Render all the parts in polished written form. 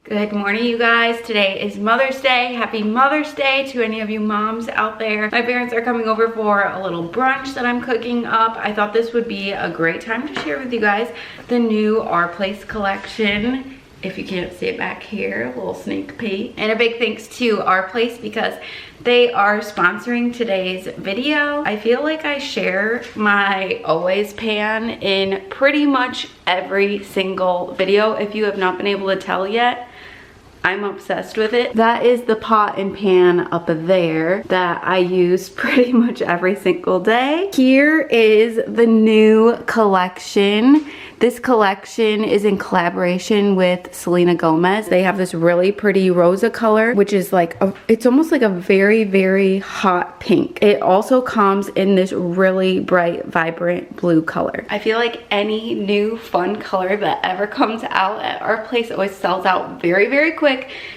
Good morning, you guys. Today is Mother's Day. Happy Mother's Day to any of you moms out there. My parents are coming over for a little brunch that I'm cooking up. I thought this would be a great time to share with you guys the new Our Place collection. If you can't see it back here, a little sneak peek. And a big thanks to Our Place because they are sponsoring today's video. I feel like I share my Always pan in pretty much every single video. If you have not been able to tell yet, I'm obsessed with it. That is the pot and pan up there that I use pretty much every single day. Here is the new collection. This collection is in collaboration with Selena Gomez. They have this really pretty rosa color, which is like, it's almost like a very, very hot pink. It also comes in this really bright, vibrant blue color. I feel like any new fun color that ever comes out at Our Place always sells out very, very quick.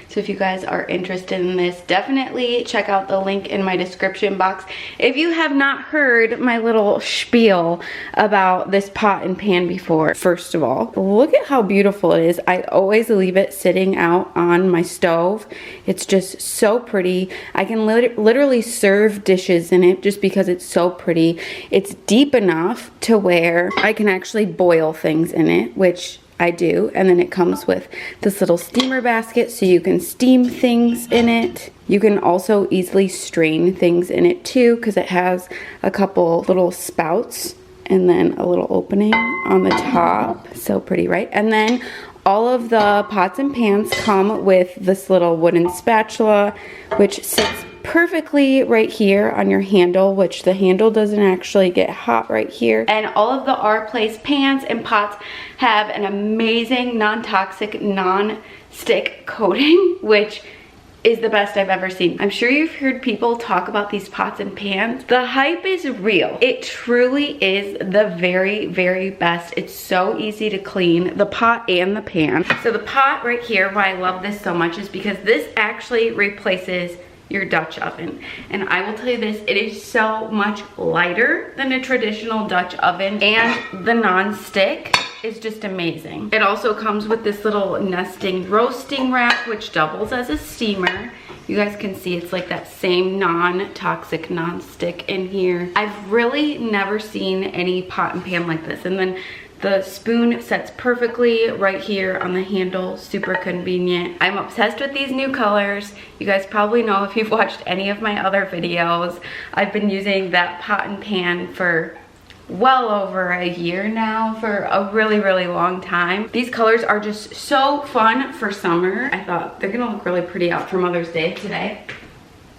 So if you guys are interested in this, definitely check out the link in my description box. If you have not heard my little spiel about this pot and pan before, first of all, look at how beautiful it is. I always leave it sitting out on my stove. It's just so pretty. I can literally serve dishes in it just because it's so pretty. It's deep enough to where I can actually boil things in it, which I do. And then it comes with this little steamer basket so you can steam things in it. You can also easily strain things in it too because it has a couple little spouts and then a little opening on the top. So pretty, right? And then all of the pots and pans come with this little wooden spatula, which sits perfectly right here on your handle, which the handle doesn't actually get hot right here. And all of the Our Place pans and pots have an amazing non-toxic, non-stick coating, which is the best I've ever seen. I'm sure you've heard people talk about these pots and pans. The hype is real. It truly is the very, very best. It's so easy to clean, the pot and the pan. So the pot right here, why I love this so much is because this actually replaces your Dutch oven. And I will tell you this, it is so much lighter than a traditional Dutch oven, and the non-stick is just amazing. It also comes with this little nesting roasting rack, which doubles as a steamer. You guys can see it's like that same non-toxic non-stick in here. I've really never seen any pot and pan like this. And then the spoon sets perfectly right here on the handle, super convenient. I'm obsessed with these new colors. You guys probably know if you've watched any of my other videos, I've been using that pot and pan for well over a year now, for a really, really long time. These colors are just so fun for summer. I thought they're gonna look really pretty out for Mother's Day today.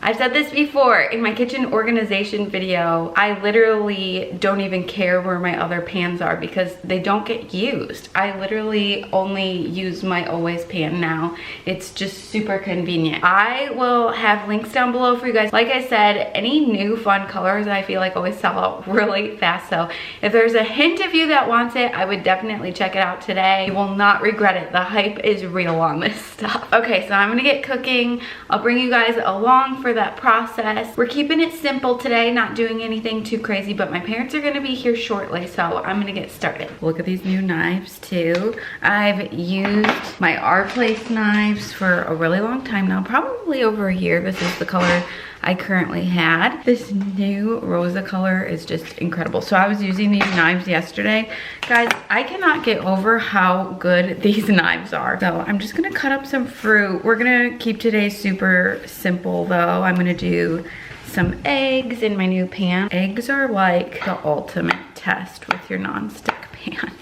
I've said this before in my kitchen organization video, I literally don't even care where my other pans are because they don't get used. I literally only use my Always pan now. It's just super convenient. I will have links down below for you guys. Like I said, any new fun colors I feel like always sell out really fast. So if there's a hint of you that wants it, I would definitely check it out today. You will not regret it. The hype is real on this stuff. Okay, so I'm gonna get cooking. I'll bring you guys along for that process. We're keeping it simple today, not doing anything too crazy, but my parents are gonna be here shortly, so I'm gonna get started. Look at these new knives too. I've used my Our Place knives for a really long time now, probably over a year. This is the color I currently had. This new rosa color is just incredible. So I was using these knives yesterday. Guys, I cannot get over how good these knives are. So I'm just gonna cut up some fruit. We're gonna keep today super simple though. I'm gonna do some eggs in my new pan. Eggs are like the ultimate test with your non-stick pan.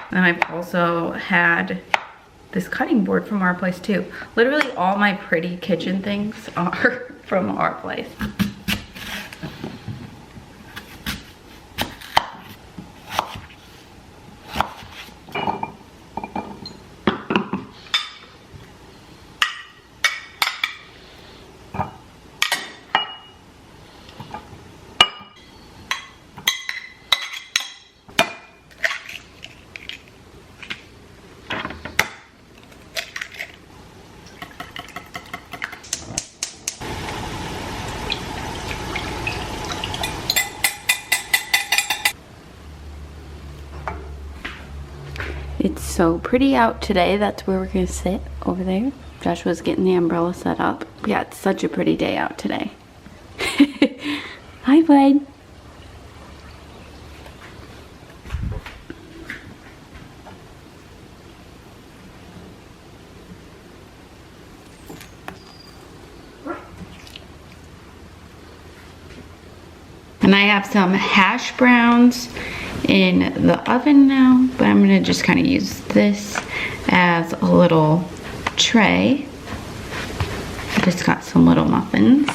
And I've also had this cutting board from Our Place too. Literally all my pretty kitchen things are from Our Place. so pretty out today. That's where we're gonna sit, over there. Joshua's getting the umbrella set up. Yeah, it's such a pretty day out today. Hi, bud. And I have some hash browns in the oven now, but I'm gonna just kind of use this as a little tray. I just got some little muffins.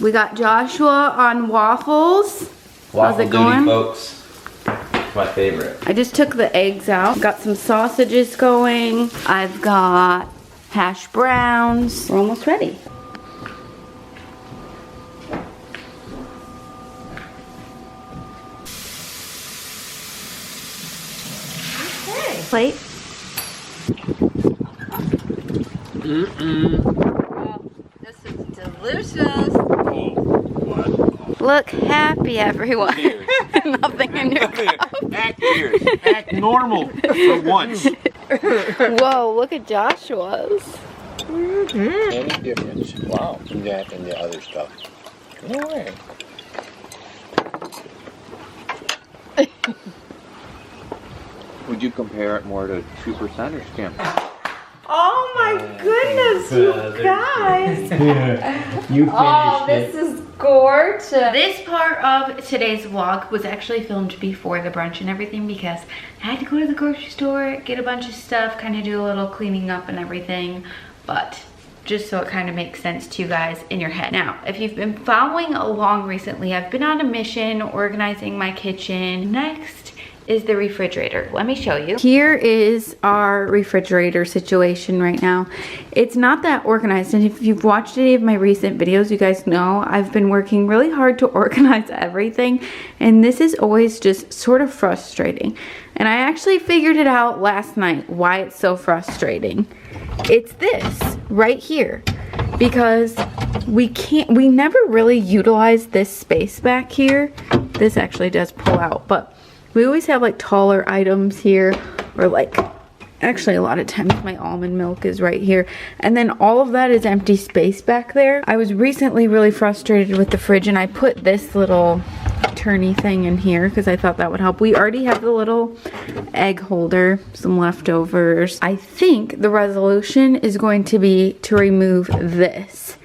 We got Joshua on waffles. How's it going, folks? My favorite. I just took the eggs out. Got some sausages going. I've got hash browns. We're almost ready. Plate. Wow, this is delicious. Oh, what? Look happy, everyone. Nothing in your cup. Act weird. Act normal for once. Whoa, look at Joshua's. Any difference? Wow, from that and the other stuff. No way. Would you compare it more to 2% or skim? Oh my goodness, you guys. You finished Oh, this is gorgeous. This part of today's vlog was actually filmed before the brunch and everything because I had to go to the grocery store, get a bunch of stuff, kind of do a little cleaning up and everything, but just so it kind of makes sense to you guys in your head. Now, if you've been following along recently, I've been on a mission organizing my kitchen. Next is the refrigerator. Let me show you. Here is our refrigerator situation right now. It's not that organized, and if you've watched any of my recent videos, you guys know I've been working really hard to organize everything, and this is always just sort of frustrating. And I actually figured it out last night why it's so frustrating. It's this right here, because we never really utilize this space back here. This actually does pull out, but we always have like taller items here, or like, actually a lot of times my almond milk is right here. And then all of that is empty space back there. I was recently really frustrated with the fridge, and I put this little turny thing in here because I thought that would help. We already have the little egg holder, some leftovers. I think the resolution is going to be to remove this.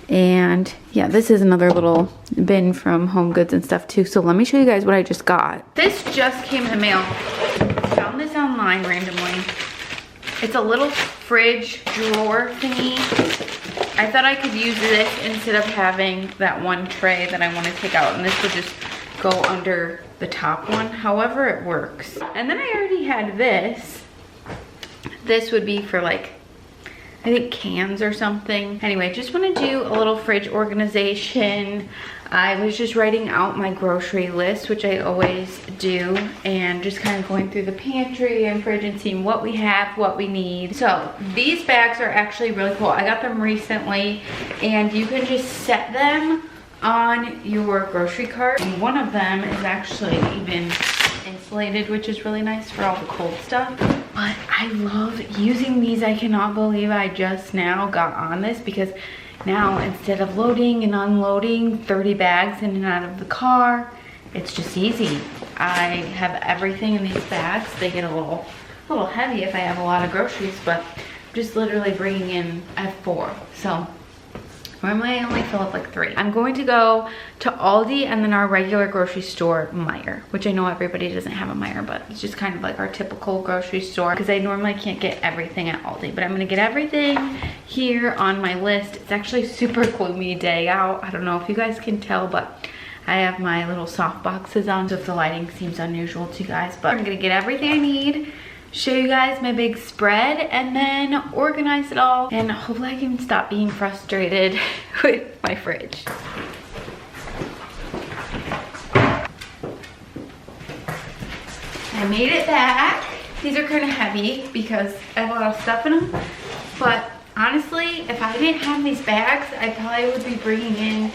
And yeah, this is another little bin from Home Goods and stuff too. So let me show you guys what I just got. This just came in the mail. Found this online randomly. It's a little fridge drawer thingy. I thought I could use this instead of having that one tray that I want to take out, and this would just go under the top one. However, it works. And then I already had this. This would be for like, I think cans or something. Anyway, just want to do a little fridge organization. I was just writing out my grocery list, which I always do, and just kind of going through the pantry and fridge and seeing what we have, what we need. So these bags are actually really cool. I got them recently, and you can just set them on your grocery cart. And one of them is actually even insulated, which is really nice for all the cold stuff. But I love using these. I cannot believe I just now got on this, because now instead of loading and unloading 30 bags in and out of the car, it's just easy. I have everything in these bags. They get a little heavy if I have a lot of groceries, but I'm just literally bringing in, I have 4. So normally I only fill up like 3. I'm going to go to Aldi and then our regular grocery store, Meijer, which I know everybody doesn't have a Meijer, but it's just kind of like our typical grocery store, because I normally can't get everything at Aldi. But I'm gonna get everything here on my list. It's actually a super gloomy day out. I don't know if you guys can tell, but I have my little soft boxes on, so if the lighting seems unusual to you guys. But I'm gonna get everything I need, show you guys my big spread, and then organize it all, and hopefully I can stop being frustrated with my fridge. I made it back. These are kind of heavy because I have a lot of stuff in them, but honestly, if I didn't have these bags, I probably would be bringing in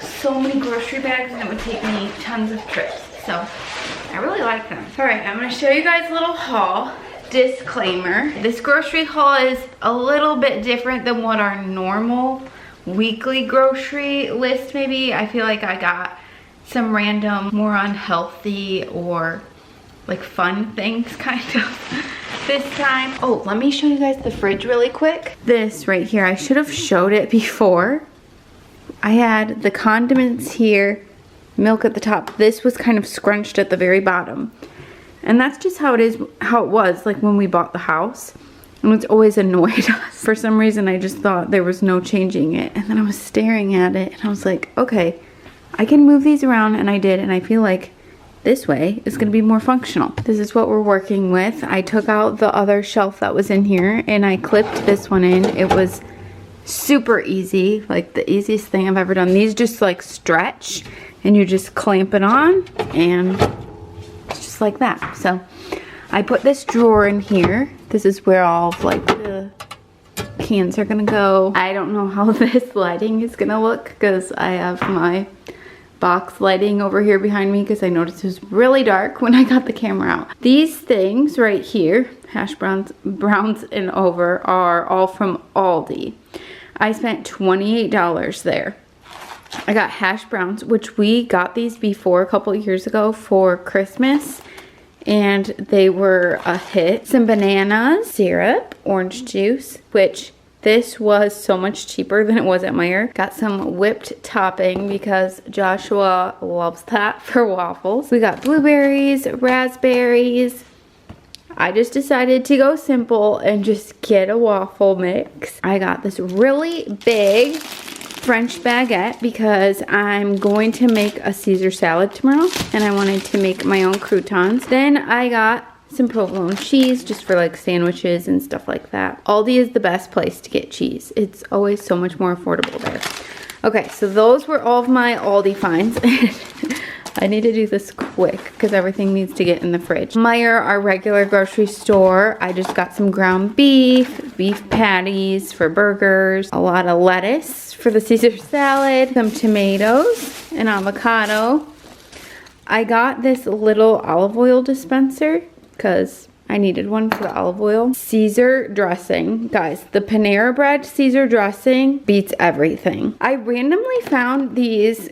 so many grocery bags, and it would take me tons of trips. So I really like them. All right, I'm gonna show you guys a little haul. Disclaimer, this grocery haul is a little bit different than what our normal weekly grocery list maybe. I feel like I got some random, more unhealthy or like fun things kind of this time. Oh, let me show you guys the fridge really quick. This right here, I should have showed it before. I had the condiments here, milk at the top. This was kind of scrunched at the very bottom. And that's just how it was like when we bought the house. And it's always annoyed us. For some reason, I just thought there was no changing it. And then I was staring at it and I was like, okay, I can move these around, and I did. And I feel like this way is gonna be more functional. This is what we're working with. I took out the other shelf that was in here and I clipped this one in. It was super easy, like the easiest thing I've ever done. These just like stretch and you just clamp it on and it's just like that. So I put this drawer in here. This is where all of like the cans are gonna go. I don't know how this lighting is gonna look because I have my box lighting over here behind me because I noticed it was really dark when I got the camera out. These things right here, hash browns and over, are all from Aldi. I spent $28 there. I got hash browns, which we got these before a couple of years ago for Christmas, and they were a hit. Some bananas, syrup, orange juice, which this was so much cheaper than it was at Meijer. Got some whipped topping because Joshua loves that for waffles. We got blueberries, raspberries. I just decided to go simple and just get a waffle mix. I got this really big French baguette because I'm going to make a Caesar salad tomorrow and I wanted to make my own croutons. Then I got some provolone cheese just for like sandwiches and stuff like that. Aldi is the best place to get cheese. It's always so much more affordable there. Okay, so those were all of my Aldi finds. I need to do this quick because everything needs to get in the fridge. Meijer, our regular grocery store, I just got some ground beef, beef patties for burgers, a lot of lettuce for the Caesar salad, some tomatoes, an avocado. I got this little olive oil dispenser because I needed one for the olive oil. Caesar dressing. Guys, the Panera Bread Caesar dressing beats everything. I randomly found these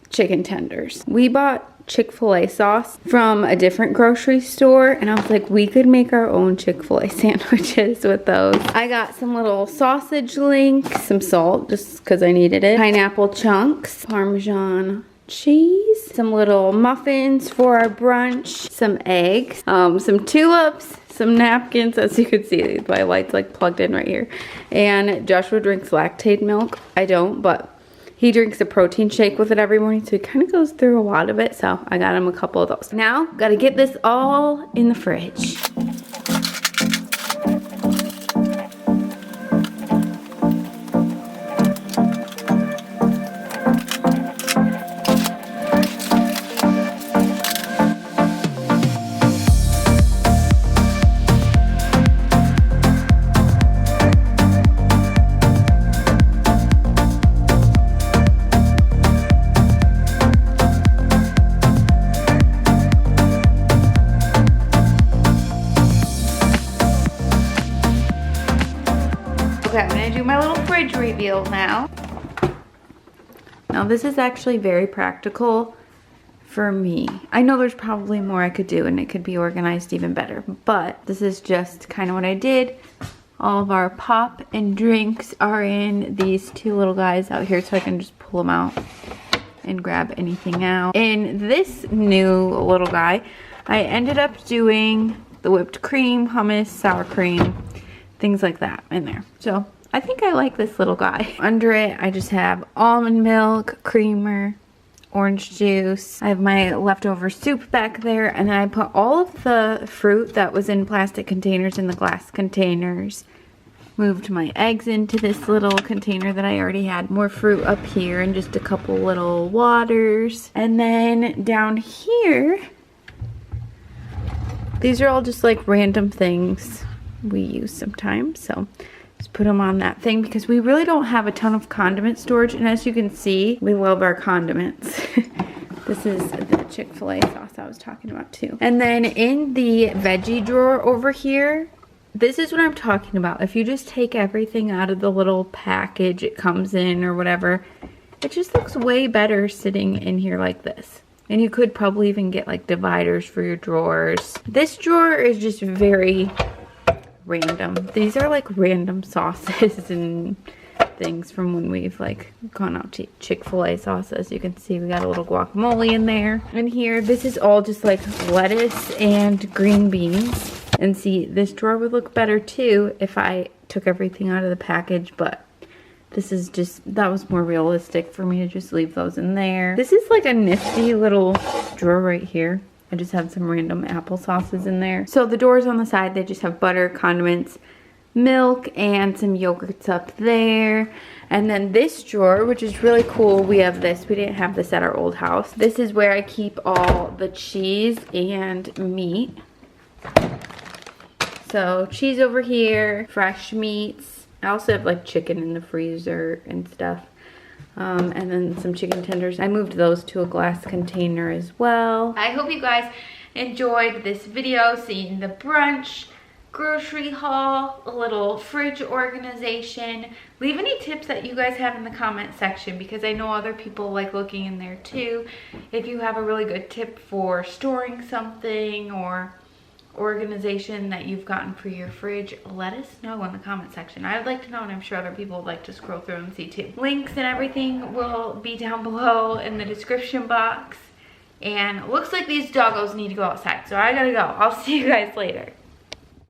chicken tenders. We bought Chick-fil-A sauce from a different grocery store and I was like, we could make our own Chick-fil-A sandwiches with those. I got some little sausage links, some salt just because I needed it, pineapple chunks, Parmesan cheese, some little muffins for our brunch, some eggs, some tulips, some napkins, as you can see, my light's like plugged in right here. And Joshua drinks lactate milk. I don't, but he drinks a protein shake with it every morning, so he kind of goes through a lot of it, so I got him a couple of those. Now, gotta get this all in the fridge. Okay, I'm gonna do my little fridge reveal now. Now this is actually very practical for me. I know there's probably more I could do and it could be organized even better, but this is just kind of what I did. All of our pop and drinks are in these two little guys out here, so I can just pull them out and grab anything out. In this new little guy, I ended up doing the whipped cream, hummus, sour cream, things like that in there. So I think I like this little guy. Under it, I just have almond milk, creamer, orange juice. I have my leftover soup back there, and then I put all of the fruit that was in plastic containers in the glass containers. Moved my eggs into this little container that I already had. More fruit up here and just a couple little waters. And then down here, these are all just like random things we use sometimes, so just put them on that thing because we really don't have a ton of condiment storage, and as you can see, we love our condiments. This is the Chick-fil-A sauce I was talking about too. And then in the veggie drawer over here, this is what I'm talking about. If you just take everything out of the little package it comes in or whatever, it just looks way better sitting in here like this. And you could probably even get like dividers for your drawers. This drawer is just very random. These are like random sauces and things from when we've like gone out to Chick-fil-A sauces. You can see we got a little guacamole in there. And here, this is all just like lettuce and green beans. And see, this drawer would look better too if I took everything out of the package, but this is just, that was more realistic for me to just leave those in there. This is like a nifty little drawer right here. I just have some random apple sauces in there. So the doors on the side, they just have butter, condiments, milk, and some yogurts up there. And then this drawer, which is really cool, we have this. We didn't have this at our old house. This is where I keep all the cheese and meat. So cheese over here, fresh meats. I also have like chicken in the freezer and stuff. And then some chicken tenders. I moved those to a glass container as well. I hope you guys enjoyed this video, seeing the brunch, grocery haul, a little fridge organization. Leave any tips that you guys have in the comment section, because I know other people like looking in there too. If you have a really good tip for storing something or organization that you've gotten for your fridge, let us know in the comment section. I'd like to know, and I'm sure other people would like to scroll through and see too. Links and everything will be down below in the description box. And it looks like these doggos need to go outside, so I gotta go. I'll see you guys later.